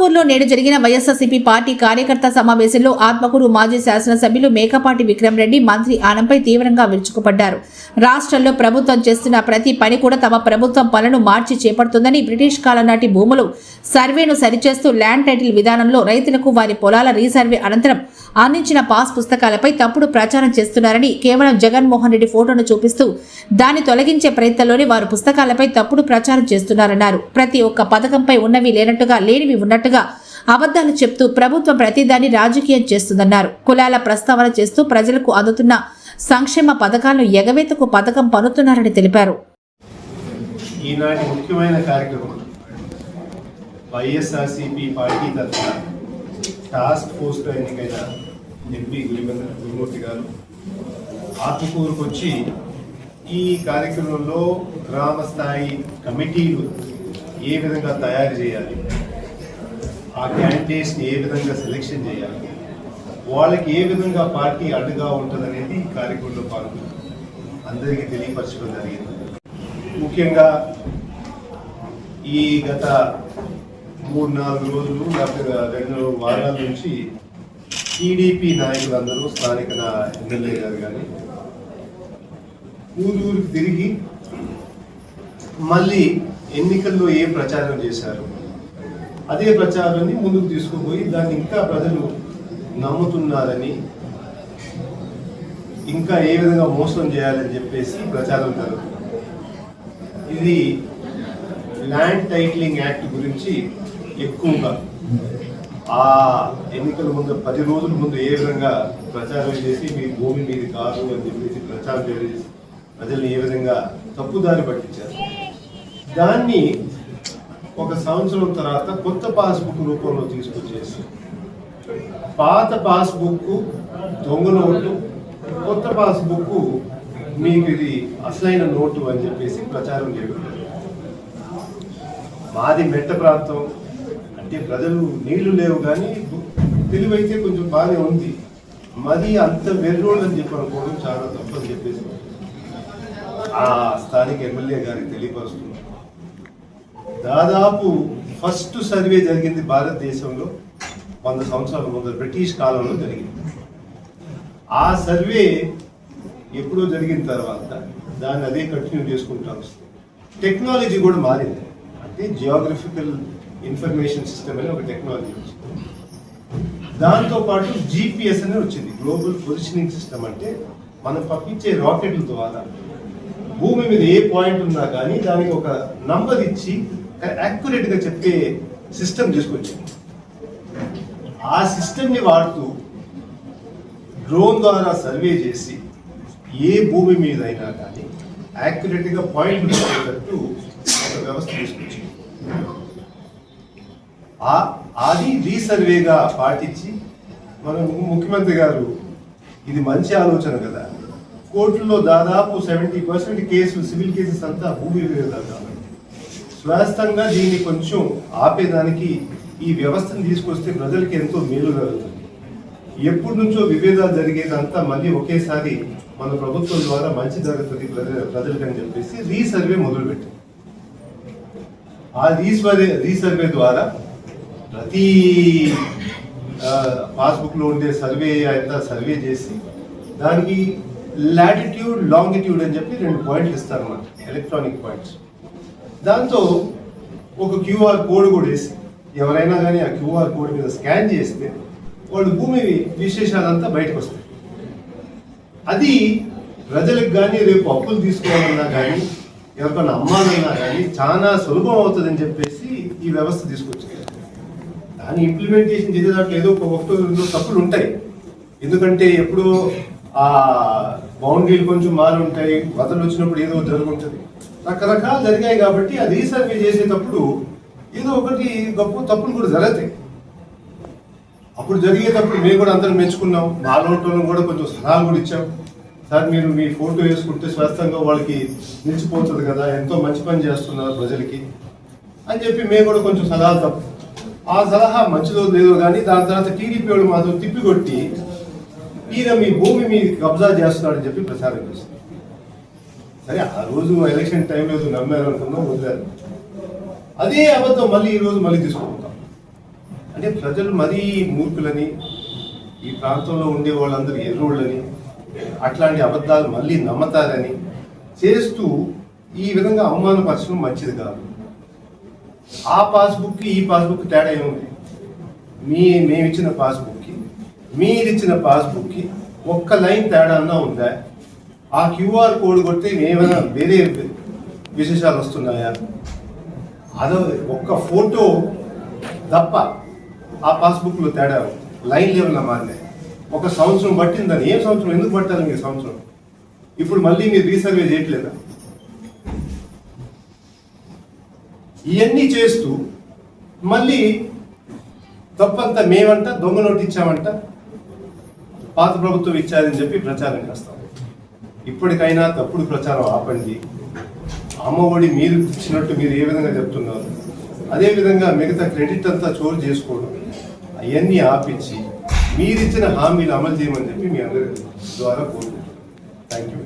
ఆత్మకూరులో నేడు జరిగిన వైఎస్ఆర్సీపీ పార్టీ కార్యకర్త సమావేశంలో ఆత్మకూరు మాజీ శాసనసభ్యులు మేకపాటి విక్రమ్ రెడ్డి మంత్రి ఆనంపై తీవ్రంగా విరుచుకుపడ్డారు. రాష్ట్రంలో ప్రభుత్వం చేస్తున్న ప్రతి పని కూడా తమ ప్రభుత్వం పనులను మార్చి చేపడుతుందని, బ్రిటిష్ కాలం నాటి భూములు సర్వేను సరిచేస్తూ ల్యాండ్ టైటిల్ విధానంలో రైతులకు వారి పొలాల రీసర్వే అనంతరం అందించిన పాస్ పుస్తకాలపై తప్పుడు ప్రచారం చేస్తున్నారని, కేవలం జగన్మోహన్ రెడ్డి ఫోటోను చూపిస్తూ దాన్ని తొలగించే ప్రయత్నంలోనే వారు పుస్తకాలపై తప్పుడు ప్రచారం చేస్తున్నారన్నారు. ప్రతి ఒక్క పథకంపై ఉన్నవి లేనట్టుగా, లేనివి ఉన్నట్టుగా అబద్ధాలు చెప్తూ ప్రభుత్వం ప్రతిదాన్ని రాజకీయం చేస్తుందన్నారు. కులాల ప్రస్తావన చేస్తూ ప్రజలకు అందుతున్న సంక్షేమ పథకాలను ఎగవేతకు పథకం పన్నుతున్నారని తెలిపారు. ఈనాటి ముఖ్యమైన కార్యక్రమం వైఎస్ఆర్సీపీ పార్టీ తరఫున టాస్క్ ఫోర్స్లో ఎన్నికైన ఎంపీ గురుమూర్తి గారు ఆత్మకూరుకు వచ్చి ఈ కార్యక్రమంలో గ్రామ స్థాయి కమిటీలు ఏ విధంగా తయారు చేయాలి, ఆ క్యాండిడేట్స్ని ఏ విధంగా సెలెక్షన్ చేయాలి, వాళ్ళకి ఏ విధంగా పార్టీ అడ్డుగా ఉంటుందనేది ఈ కార్యక్రమంలో పాల్గొని అందరికీ తెలియపరచడం జరిగింది. ముఖ్యంగా ఈ గత 3-4 రోజులు లేకపోతే 2 వారాల నుంచి టీడీపీ నాయకులందరూ, స్థానిక ఎమ్మెల్యే గారు కానీ ఊరికి తిరిగి మళ్ళీ ఎన్నికల్లో ఏ ప్రచారం చేశారు అదే ప్రచారాన్ని ముందుకు తీసుకుపోయి దాన్ని ఇంకా ప్రజలు నమ్ముతున్నారని, ఇంకా ఏ విధంగా మోసం చేయాలని చెప్పేసి ప్రచారం జరుగుతుంది. ఇది ల్యాండ్ టైటిలింగ్ యాక్ట్ గురించి ఎక్కువగా ఆ ఎన్నికల ముందు 10 రోజుల ముందు ఏ విధంగా ప్రచారం చేసి మీ భూమి మీది కాదు అని చెప్పేసి ప్రచారం చేసి ప్రజల్ని ఏ విధంగా తప్పుదారి పట్టించారు, దాన్ని 1 సంవత్సరం తర్వాత కొత్త పాస్బుక్ రూపంలో తీసుకొచ్చేసి పాత పాస్బుక్ దొంగ నోటు, కొత్త పాస్బుక్ మీకు ఇది అసలైన నోటు అని చెప్పేసి ప్రచారం చేయడం. మాది మెట్ట ప్రాంతం అంటే ప్రజలు నీళ్లు లేవు కానీ తెలివైతే కొంచెం బాగానే ఉంది, మరి అంత వెర్రోడు అని చెప్పి అనుకోవడం చాలా తప్పని చెప్పేసి ఆ స్థానిక ఎమ్మెల్యే గారికి తెలియపరుస్తున్నారు. దాదాపు ఫస్ట్ సర్వే జరిగింది భారతదేశంలో 100 సంవత్సరాల ముందు బ్రిటిష్ కాలంలో జరిగింది. ఆ సర్వే ఎప్పుడో జరిగిన తర్వాత దాన్ని అదే కంటిన్యూ చేసుకుంటూ వస్తుంది. టెక్నాలజీ కూడా మారింది. అంటే జియోగ్రఫికల్ ఇన్ఫర్మేషన్ సిస్టమ్ అని ఒక టెక్నాలజీ వచ్చింది. దాంతోపాటు GPS అని వచ్చింది, గ్లోబల్ పొజిషనింగ్ సిస్టమ్. అంటే మనం పంపించే రాకెట్ల ద్వారా భూమి మీద ఏ పాయింట్ ఉన్నా కానీ దానికి ఒక నంబర్ ఇచ్చి యాక్యురేట్గా చెప్పే సిస్టమ్ తీసుకొచ్చింది. ఆ సిస్టమ్ని వాడుతూ డ్రోన్ ద్వారా సర్వే చేసి ఏ భూమి మీద అయినా కానీ యాక్యురేట్గా పాయింట్ వచ్చేటట్టు ఒక వ్యవస్థ తీసుకొచ్చింది. అది రీసర్వేగా పాటించి మన ముఖ్యమంత్రి గారు ఇది మంచి ఆలోచన కదా, కోర్టులో దాదాపు 70% కేసులు, సివిల్ కేసెస్ అంతా భూమి వివాదాలు కాబట్టి స్వస్థంగా దీన్ని కొంచెం ఆపేదానికి ఈ వ్యవస్థను తీసుకొస్తే ప్రజలకి ఎంతో మేలు జరుగుతుంది. ఎప్పటి నుంచో విభేదాలు జరిగేదంతా మళ్ళీ ఒకేసారి మన ప్రభుత్వం ద్వారా మంచి జరుగుతుంది ప్రజలకి అని చెప్పేసి రీసర్వే మొదలుపెట్టింది. ఆ రీసర్వే ద్వారా ప్రతి పాస్బుక్లో ఉండే సర్వే అంతా సర్వే చేసి దానికి లాటిట్యూడ్, లాంగిట్యూడ్ అని చెప్పి 2 పాయింట్లు ఇస్తారన్నమాట, ఎలక్ట్రానిక్ పాయింట్స్. దాంతో ఒక QR కోడ్ కూడా వేసి ఎవరైనా కానీ ఆ QR కోడ్ మీద స్కాన్ చేస్తే వాళ్ళు భూమి విశేషాలంతా బయటకు వస్తాయి. అది ప్రజలకు కానీ రేపు అప్పులు తీసుకోవాలన్నా కానీ ఎవరికైనా అమ్మాలన్నా కానీ చాలా సులభం అవుతుందని చెప్పేసి ఈ వ్యవస్థ తీసుకొచ్చింది. దాన్ని ఇంప్లిమెంటేషన్ చేసే దాంట్లో ఏదో 1-2 తప్పులు ఉంటాయి. ఎందుకంటే ఎప్పుడో ఆ బౌండరీలు కొంచెం మారి ఉంటాయి, వదలు వచ్చినప్పుడు ఏదో జరుగుతుంది, రకరకాలు జరిగాయి. కాబట్టి ఆ రీసర్వే చేసేటప్పుడు ఏదో ఒకటి గొప్ప తప్పులు కూడా జరుగుతాయి. అప్పుడు జరిగేటప్పుడు మేము కూడా అందరం మెచ్చుకున్నాం, మా లోటోళ్ళం కూడా కొంచెం సలహాలు కూడా ఇచ్చాం. సార్ మీరు మీ ఫోటో వేసుకుంటే స్వస్థంగా వాళ్ళకి నిలిచిపోతుంది కదా, ఎంతో మంచి పని చేస్తున్నారు ప్రజలకి అని చెప్పి మేము కూడా కొంచెం సలహాలు తప్పు. ఆ సలహా మంచిదో లేదో కానీ దాని తర్వాత టీడీపీ వాళ్ళు మాత్రం తిప్పికొట్టి ఈయన మీ భూమి మీ కబ్జా చేస్తున్నాడని చెప్పి ప్రచారం చేస్తారు. సరే ఆ రోజు ఎలక్షన్ టైంలో నమ్మారు అనుకున్నాం, వదిలేరు. అదే అబద్ధం మళ్ళీ ఈ రోజు మళ్ళీ తీసుకుంటాం. అంటే ప్రజలు మరీ మూర్ఖులని, ఈ ప్రాంతంలో ఉండే వాళ్ళందరూ ఎర్రోళ్ళని, అట్లాంటి అబద్ధాలు మళ్ళీ నమ్మతారని చేస్తూ ఈ విధంగా అవమానపరచడం మంచిది కాదు. ఆ పాస్బుక్కి ఈ పాస్బుక్ తేడా ఏముంది? మేమిచ్చిన పాస్బుక్కి మీరిచ్చిన పాస్బుక్కి ఒక్క లైన్ తేడా అన్నా ఉందా? ఆ క్యూఆర్ కోడ్ కొడితే ఏమైనా వేరే విశేషాలు వస్తున్నాయా? అదో ఒక్క ఫోటో తప్ప ఆ పాస్బుక్లో తేడా లైన్ లెవెల్లో మారినాయి. ఒక సంవత్సరం పట్టిందని. ఏం సంవత్సరం? ఎందుకు పట్టాలి మీరు సంవత్సరం? ఇప్పుడు మళ్ళీ మీరు రీసర్వే చేయట్లేదా? ఇవన్నీ చేస్తూ మళ్ళీ తప్పంతా మేమంట దొంగ నోటు ఇచ్చామంట, పాత ప్రభుత్వం ఇచ్చారని చెప్పి ప్రచారం చేస్తాం. ఇప్పటికైనా తప్పుడు ప్రచారం ఆపండి. అమ్మఒడి మీరు ఇచ్చినట్టు మీరు ఏ విధంగా చెప్తున్నారు, అదేవిధంగా మిగతా క్రెడిట్ అంతా చోటు చేసుకోవడం అవన్నీ ఆపించి మీరిచ్చిన హామీలు అమలు చేయమని చెప్పి మీ అందరి ద్వారా కోరుకుంటున్నాను. Thank you.